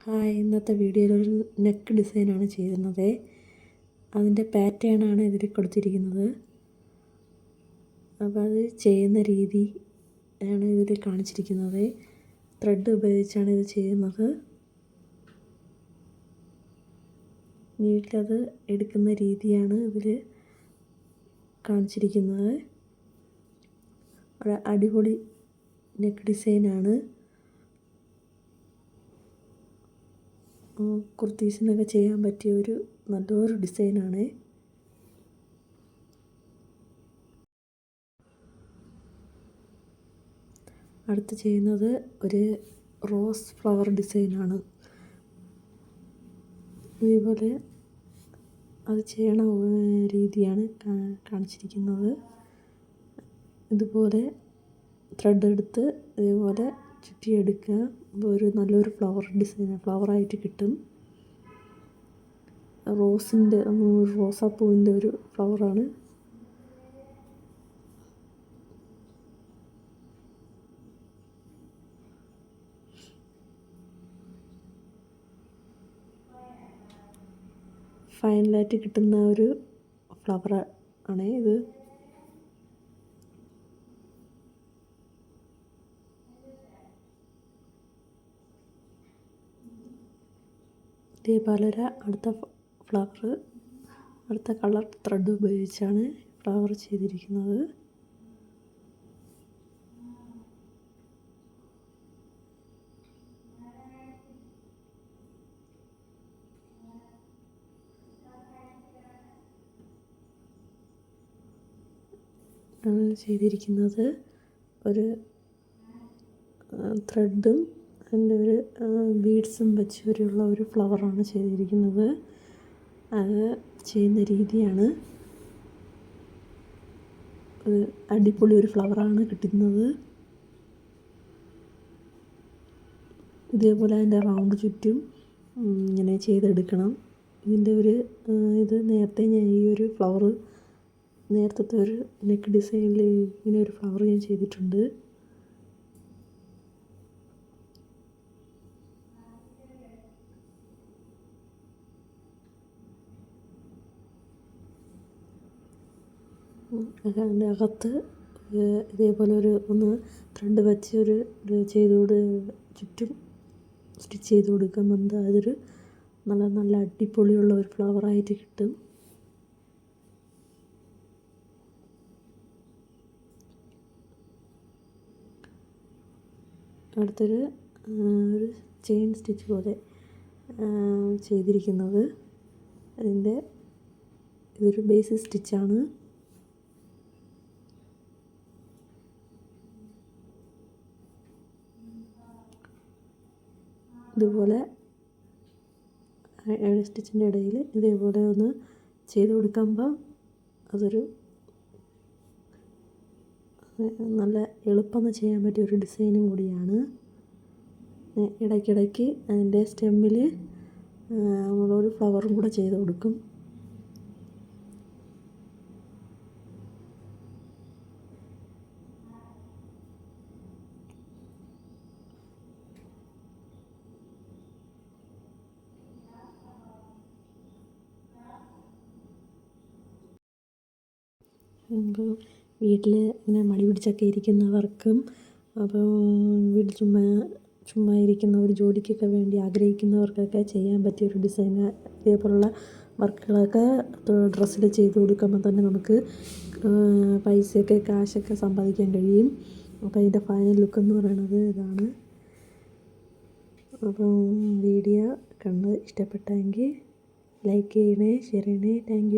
Hi, ഇന്നത്തെ വീഡിയോയിൽ ഒരു നെക്ക് ഡിസൈനാണ് ചെയ്യുന്നത്. അതിൻ്റെ പാറ്റേണാണ് ഇതിൽ കൊടുത്തിരിക്കുന്നത്. അപ്പോൾ അത് ചെയ്യുന്ന രീതി ആണ് ഇതിൽ കാണിച്ചിരിക്കുന്നത്. ത്രെഡ് ഉപയോഗിച്ചാണ് ഇത് ചെയ്യുന്നത്. നീട്ടിലത് എടുക്കുന്ന രീതിയാണ് ഇതിൽ കാണിച്ചിരിക്കുന്നത്. ഒരു അടിപൊളി നെക്ക് ഡിസൈനാണ്. കുർത്തീസിനൊക്കെ ചെയ്യാൻ പറ്റിയ ഒരു നല്ലൊരു ഡിസൈനാണ്. അടുത്ത് ചെയ്യുന്നത് ഒരു റോസ് ഫ്ലവർ ഡിസൈനാണ്. ഇതേപോലെ അത് ചെയ്യണ രീതിയാണ് കാണിച്ചിരിക്കുന്നത്. ഇതുപോലെ ത്രെഡ് എടുത്ത് ഇതേപോലെ ചുറ്റിയെടുക്കുക. ഒരു നല്ലൊരു ഫ്ലവർ ഡിസൈൻ ഫ്ലവറായിട്ട് കിട്ടും. റോസാപ്പൂവിൻ്റെ ഒരു ഫ്ലവറാണ്. ഫൈനലായിട്ട് കിട്ടുന്ന ഒരു ഫ്ലവർ ആണ് ഇത്. ഇതേപോലെ അടുത്ത ഫ്ലവർ അടുത്ത കളർ ത്രെഡ് ഉപയോഗിച്ചാണ് ഫ്ലവർ ചെയ്തിരിക്കുന്നത്. ചെയ്തിരിക്കുന്നത് ഒരു ത്രെഡും അതിൻ്റെ ഒരു ബീഡ്സും വെച്ചുള്ള ഒരു ഫ്ലവറാണ് ചെയ്തിരിക്കുന്നത്. അത് ചെയ്യുന്ന രീതിയാണ്. ഒരു അടിപൊളി ഒരു ഫ്ലവറാണ് കിട്ടുന്നത്. ഇതേപോലെ അതിൻ്റെ റൗണ്ട് ചുറ്റും ഇങ്ങനെ ചെയ്തെടുക്കണം. ഇതിൻ്റെ ഇത് നേരത്തെ ഞാൻ ഈ ഒരു ഫ്ലവർ നേരത്തെ ഒരു നെക്ക് ഡിസൈനിൽ ഇങ്ങനെ ഒരു ഫ്ലവർ ഞാൻ ചെയ്തിട്ടുണ്ട്. അതിൻ്റെ അകത്ത് ഇതേപോലെ ഒന്ന് ത്രെഡ് വെച്ച് ചുറ്റും സ്റ്റിച്ച് ചെയ്ത് കൊടുക്കുമ്പോൾ അതൊരു നല്ല അടിപൊളിയുള്ള ഒരു ഫ്ലവറായിട്ട് കിട്ടും. അടുത്തൊരു ചെയിൻ സ്റ്റിച്ച് പോലെ ചെയ്തിരിക്കുന്നത്. ഇതൊരു ബേസിക് സ്റ്റിച്ചാണ്. ഇതുപോലെ സ്റ്റിച്ചിൻ്റെ ഇടയിൽ ഇതേപോലെ ഒന്ന് ചെയ്ത് കൊടുക്കുമ്പോൾ അതൊരു നല്ല എളുപ്പം ചെയ്യാൻ പറ്റിയ ഒരു ഡിസൈനും കൂടിയാണ്. ഇടയ്ക്കിടയ്ക്ക് അതിൻ്റെ സ്റ്റെമ്മിൽ നമ്മളൊരു ഫ്ലവറും കൂടെ ചെയ്ത് കൊടുക്കും. അപ്പോൾ വീട്ടിൽ ഇങ്ങനെ മടി പിടിച്ചൊക്കെ ഇരിക്കുന്നവർക്കും അപ്പോൾ വീട്ടിൽ ചുമ്മാ ഇരിക്കുന്ന ഒരു ജോലിക്കൊക്കെ വേണ്ടി ആഗ്രഹിക്കുന്നവർക്കൊക്കെ ചെയ്യാൻ പറ്റിയ ഒരു ഡിസൈൻ. ഇതേപോലുള്ള വർക്കുകളൊക്കെ ഡ്രസ്സിൽ ചെയ്ത് കൊടുക്കുമ്പോൾ തന്നെ നമുക്ക് കാശൊക്കെ സമ്പാദിക്കാൻ കഴിയും. അപ്പോൾ അതിൻ്റെ ഫൈനൽ ലുക്ക് എന്ന് പറയുന്നത് ഇതാണ്. അപ്പം വീഡിയോ കണ്ട് ഇഷ്ടപ്പെട്ടെങ്കിൽ ലൈക്ക് ചെയ്യണേ, ഷെയർ ചെയ്യണേ. Thank you.